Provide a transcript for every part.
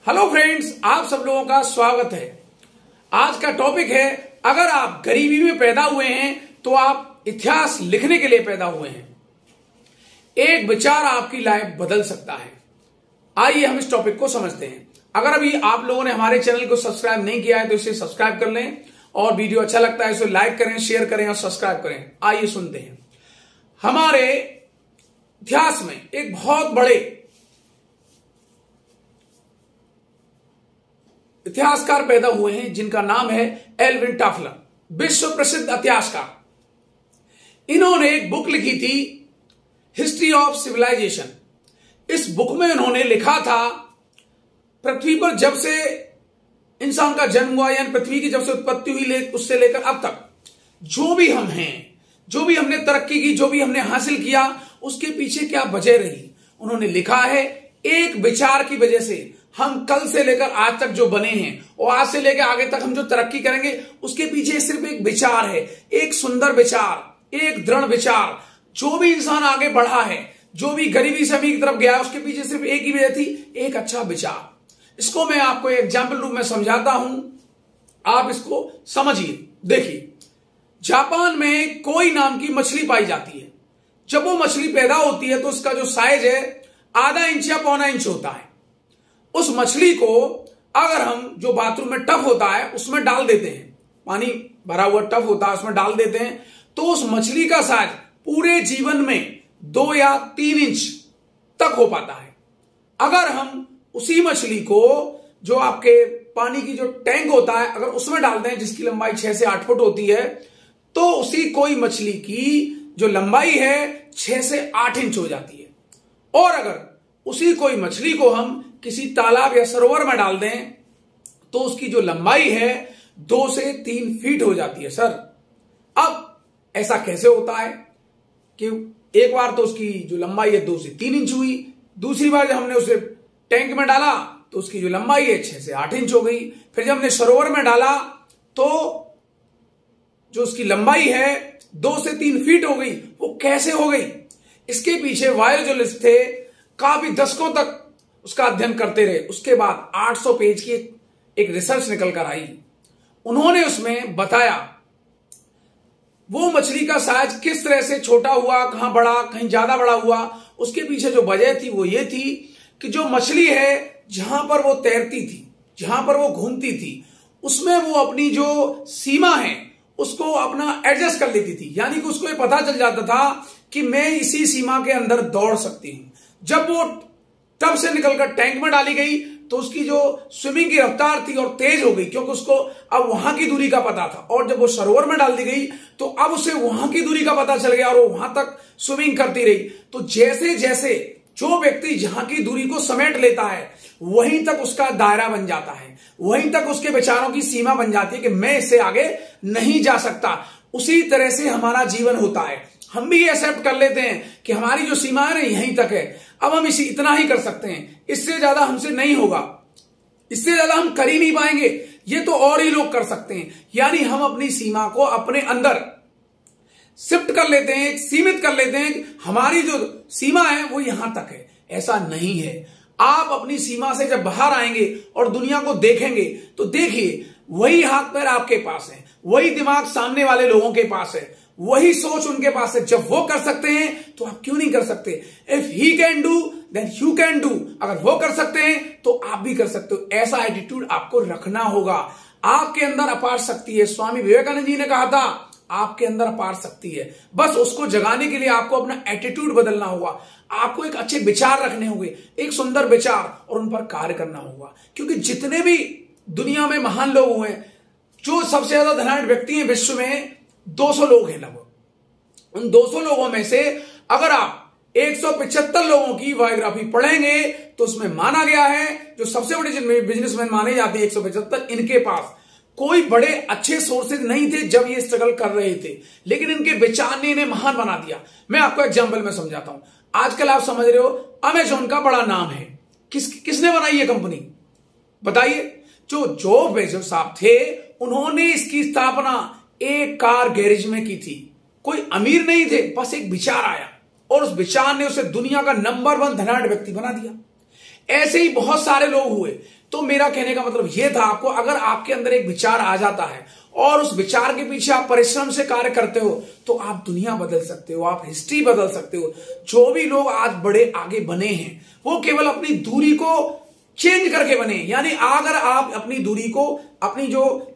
Hello friends, आप सब लोगों का स्वागत है। आज का टॉपिक है, अगर आप गरीबी में पैदा हुए हैं तो आप इतिहास लिखने के लिए पैदा हुए हैं। एक विचार आपकी लाइफ बदल सकता है। आइए हम इस टॉपिक को समझते हैं। अगर अभी आप लोगों ने हमारे चैनल को सब्सक्राइब नहीं किया है तो इसे सब्सक्राइब कर लें, और वीडियो अच्छा लगता है इसे लाइक करें, शेयर करें और सब्सक्राइब करें। आइए सुनते हैं। हमारे इतिहास में एक बहुत बड़े इतिहासकार पैदा हुए हैं जिनका नाम है एल्विन टॉफलर, विश्व प्रसिद्ध इतिहासकार। इन्होंने एक बुक लिखी थी, हिस्ट्री ऑफ सिविलाइजेशन। इस बुक में उन्होंने लिखा था, पृथ्वी पर जब से इंसान का जन्म हुआ, यानी पृथ्वी की जब से उत्पत्ति हुई उससे लेकर अब तक जो भी हम हैं, जो भी हमने तरक्की की, जो भी हमने हासिल किया, उसके पीछे क्या वजह रही। उन्होंने लिखा है, एक विचार की वजह से हम कल से लेकर आज तक जो बने हैं और आज से लेकर आगे तक हम जो तरक्की करेंगे, उसके पीछे सिर्फ एक विचार है, एक सुंदर विचार, एक दृढ़ विचार। जो भी इंसान आगे बढ़ा है, जो भी गरीबी से अमीर की तरफ गया, उसके पीछे सिर्फ एक ही वजह थी, एक अच्छा विचार। इसको मैं आपको एग्जाम्पल रूप में समझाता हूं, आप इसको समझिए। देखिए, जापान में कोई नाम की मछली पाई जाती है। जब वो मछली पैदा होती है तो उसका जो साइज है आधा इंच या पौना इंच होता है। उस मछली को अगर हम जो बाथरूम में टब होता है उसमें डाल देते हैं, पानी भरा हुआ टब होता है उसमें डाल देते हैं, तो उस मछली का साइज पूरे जीवन में 2 या 3 इंच तक हो पाता है। अगर हम उसी मछली को जो आपके पानी की जो टैंक होता है अगर उसमें डालते हैं, जिसकी लंबाई 6 से 8 फुट होती है, तो उसी कोई मछली की जो लंबाई है 6 से 8 इंच हो जाती है। और अगर उसी कोई मछली को हम किसी तालाब या सरोवर में डाल दें तो उसकी जो लंबाई है 2 से 3 फीट हो जाती है। सर, अब ऐसा कैसे होता है कि एक बार तो उसकी जो लंबाई है 2 से 3 इंच हुई, दूसरी बार जब हमने उसे टैंक में डाला तो उसकी जो लंबाई है 6 से 8 इंच हो गई, फिर जब हमने सरोवर में डाला तो जो उसकी लंबाई है 2 से 3 फीट हो गई। वो कैसे हो गई? इसके पीछे बायोलॉजिस्ट थे, काफी दशकों तक उसका अध्ययन करते रहे। उसके बाद 800 पेज की एक रिसर्च निकल कर आई। उन्होंने उसमें बताया वो मछली का साइज किस तरह से छोटा हुआ, कहां बढ़ा, कहीं ज्यादा बड़ा हुआ। उसके पीछे जो वजह थी वो ये थी कि जो मछली है जहां पर वो तैरती थी, जहां पर वो घूमती थी, उसमें वो अपनी जो सीमा है उसको अपना एडजस्ट कर लेती थी। यानी कि उसको ये पता चल जाता था कि मैं इसी सीमा के अंदर दौड़ सकती हूं। जब वो टब से निकलकर टैंक में डाली गई तो उसकी जो स्विमिंग की रफ्तार थी और तेज हो गई, क्योंकि उसको अब वहां की दूरी का पता था। और जब वो सरोवर में डाल दी गई तो अब उसे वहां की दूरी का पता चल गया और वो वहां तक स्विमिंग करती रही। तो जैसे जैसे जो व्यक्ति जहां की दूरी को समेट लेता है वहीं तक उसका दायरा बन जाता है, वहीं तक उसके विचारों की सीमा बन जाती है कि मैं इससे आगे नहीं जा सकता। उसी तरह से हमारा जीवन होता है। हम भी एक्सेप्ट कर लेते हैं कि हमारी जो सीमा है ना यहीं तक है, अब हम इसी इतना ही कर सकते हैं, इससे ज्यादा हमसे नहीं होगा, इससे ज्यादा हम कर ही नहीं पाएंगे, ये तो और ही लोग कर सकते हैं। यानी हम अपनी सीमा को अपने अंदर शिफ्ट कर लेते हैं, सीमित कर लेते हैं। हमारी जो सीमा है वो यहां तक है। ऐसा नहीं है। आप अपनी सीमा से जब बाहर आएंगे और दुनिया को देखेंगे तो देखिए, वही हाथ पैर आपके पास है, वही दिमाग सामने वाले लोगों के पास है, वही सोच उनके पास है। जब वो कर सकते हैं तो आप क्यों नहीं कर सकते? If he can do then you can do. अगर वो कर सकते हैं तो आप भी कर सकते हो। ऐसा एटीट्यूड आपको रखना होगा। आपके अंदर अपार शक्ति है। स्वामी विवेकानंद जी ने कहा था, आपके अंदर अपार शक्ति है, बस उसको जगाने के लिए आपको अपना एटीट्यूड बदलना होगा। आपको एक अच्छे विचार रखने होंगे, एक सुंदर विचार, और उन पर कार्य करना होगा। क्योंकि जितने भी दुनिया में महान लोग हुए, जो सबसे ज्यादा धनाढ्य व्यक्ति हैं विश्व में, 200 लोग हैं लगभग। उन 200 लोगों में से अगर आप 175 लोगों की बायोग्राफी पढ़ेंगे तो उसमें माना गया है, जो सबसे बड़े जिनमें बिजनेसमैन माने जाते हैं 175, इनके पास कोई बड़े अच्छे सोर्सेज नहीं थे जब ये स्ट्रगल कर रहे थे, लेकिन इनके विचार ने इन्हें महान बना दिया। मैं आपको एग्जांपल में समझाता हूं। आजकल आप समझ रहे हो, अमेज़न का बड़ा नाम है। किसने बनाई ये कंपनी बताइए? जो जॉब बेजोस साहब थे, उन्होंने इसकी स्थापना एक कार गैरेज में की थी। कोई अमीर नहीं थे, बस एक विचार आया और उस विचार ने उसे दुनिया का नंबर 1 धनाढ्य व्यक्ति बना दिया। ऐसे ही बहुत सारे लोग हुए। तो मेरा कहने का मतलब यह था आपको, अगर आपके अंदर एक विचार आ जाता है और उस विचार के पीछे आप परिश्रम से कार्य करते हो तो आप दुनिया बदल सकते हो, आप हिस्ट्री बदल सकते हो। जो भी लोग आज बड़े आगे बने हैं वो केवल अपनी दूरी को चेंज करके बने। यानी अगर आप अपनी दूरी को, अपनी जो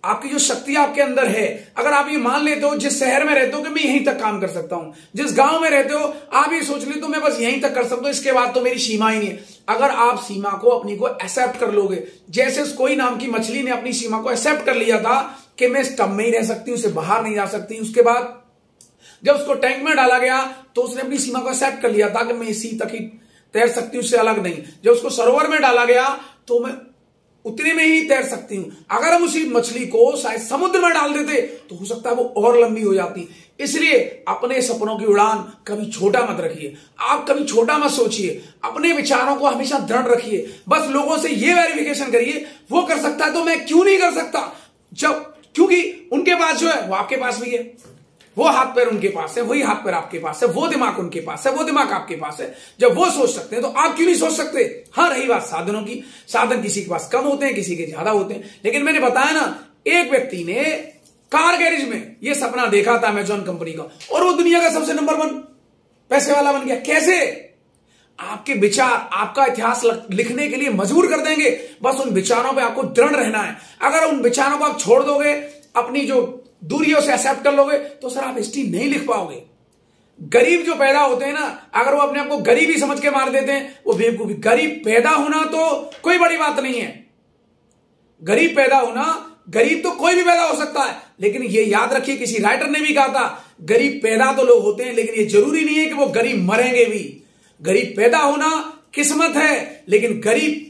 आपकी जो शक्ति आपके अंदर है, अगर आप ये मान लेते हो जिस शहर में रहते हो कि मैं यहीं तक काम कर सकता हूं, जिस गांव में रहते हो आप ये सोच लेते हो मैं बस यहीं तक कर सकता हूं, इसके बाद तो मेरी सीमा ही नहीं है। अगर आप सीमा को अपनी को एक्सेप्ट कर लोगे, जैसे कोई नाम की मछली ने अपनी सीमा को एक्सेप्ट कर लिया था कि मैं इस टब में ही रह सकती हूं, उससे बाहर नहीं जा सकती। उसके बाद जब उसको टैंक में डाला गया तो उसने अपनी सीमा को एक्सेप्ट कर लिया था कि मैं इसी तक ही तैर सकती हूं, उससे अलग नहीं। जब उसको सरोवर में डाला गया तो मैं उतने में ही तैर सकती हूं। अगर हम उसी मछली को शायद समुद्र में डाल देते तो हो सकता है वो और लंबी हो जाती। इसलिए अपने सपनों की उड़ान कभी छोटा मत रखिए, आप कभी छोटा मत सोचिए, अपने विचारों को हमेशा दृढ़ रखिए। बस लोगों से ये वेरिफिकेशन करिए वो कर सकता है तो मैं क्यों नहीं कर सकता, क्योंकि उनके पास जो है वो आपके पास भी है, वो हाथ पैर उनके पास है, वही हाथ पैर आपके पास है, वो दिमाग उनके पास है, वो दिमाग आपके पास है। जब वो सोच सकते हैं तो आप क्यों नहीं सोच सकते। हाँ, रही बात साधनों की, साधन किसी के पास कम होते हैं, किसी के ज्यादा होते हैं। लेकिन मैंने बताया ना, एक व्यक्ति ने कार गैरेज में ये सपना देखा था अमेजॉन कंपनी का और वो दुनिया का सबसे नंबर 1 पैसे वाला बन गया। कैसे? आपके विचार आपका इतिहास लिखने के लिए मजबूर कर देंगे। बस उन विचारों पे आपको दृढ़ रहना है। अगर उन विचारों को आप छोड़ दोगे, अपनी जो दूरियों से एक्सेप्ट कर लोगे तो सर आप हिस्ट्री नहीं लिख पाओगे। गरीब जो पैदा होते हैं ना, अगर वो अपने आप को गरीब ही समझ के मार देते हैं वो बेवकूफी। गरीब पैदा होना तो कोई बड़ी बात नहीं है, गरीब पैदा होना, गरीब तो कोई भी पैदा हो सकता है। लेकिन ये याद रखिए, किसी राइटर ने भी कहा था गरीब पैदा तो लोग होते हैं लेकिन ये जरूरी नहीं है कि वो गरीब मरेंगे भी। गरीब पैदा होना किस्मत है, लेकिन गरीब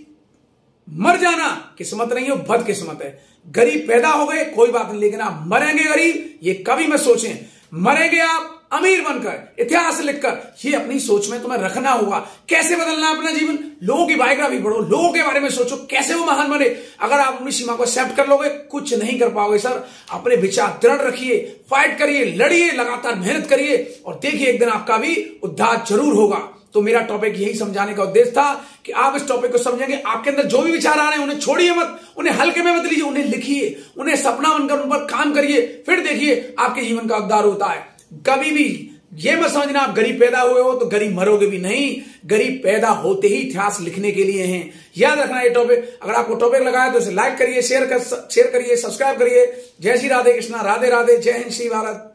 मर जाना किस्मत नहीं है, बदकिस्मत है। गरीब पैदा हो गए कोई बात नहीं, लेकिन आप मरेंगे गरीब ये कभी मत सोचें। मरेंगे आप अमीर बनकर, इतिहास लिखकर, ये अपनी सोच में तुम्हें रखना होगा। कैसे बदलना अपना जीवन? लोगों की बायोग्राफी पढ़ो, लोगों के बारे में सोचो कैसे वो महान बने। अगर आप अपनी सीमा को एक्सेप्ट कर लोगे कुछ नहीं कर पाओगे सर। अपने विचार दृढ़ रखिए, फाइट करिए, लड़िए, लगातार मेहनत करिए और देखिए एक दिन आपका भी उद्धार जरूर होगा। तो मेरा टॉपिक यही समझाने का उद्देश्य था कि आप इस टॉपिक को समझेंगे। आपके अंदर जो भी विचार आ रहे हैं उन्हें छोड़िए मत, उन्हें हल्के में मत लीजिए, उन्हें लिखिए, उन्हें सपना बनकर उन पर काम करिए, फिर देखिए आपके जीवन का उद्धार होता है। कभी भी ये मत समझना आप गरीब पैदा हुए हो तो गरीब मरोगे भी नहीं। गरीब पैदा होते ही इतिहास लिखने के लिए हैं, याद रखना ये टॉपिक। अगर आपको टॉपिक लगाया तो इसे लाइक करिए, शेयर करिए, सब्सक्राइब करिए। जय श्री राधे कृष्णा, राधे राधे, जय हिंद, श्री भारत।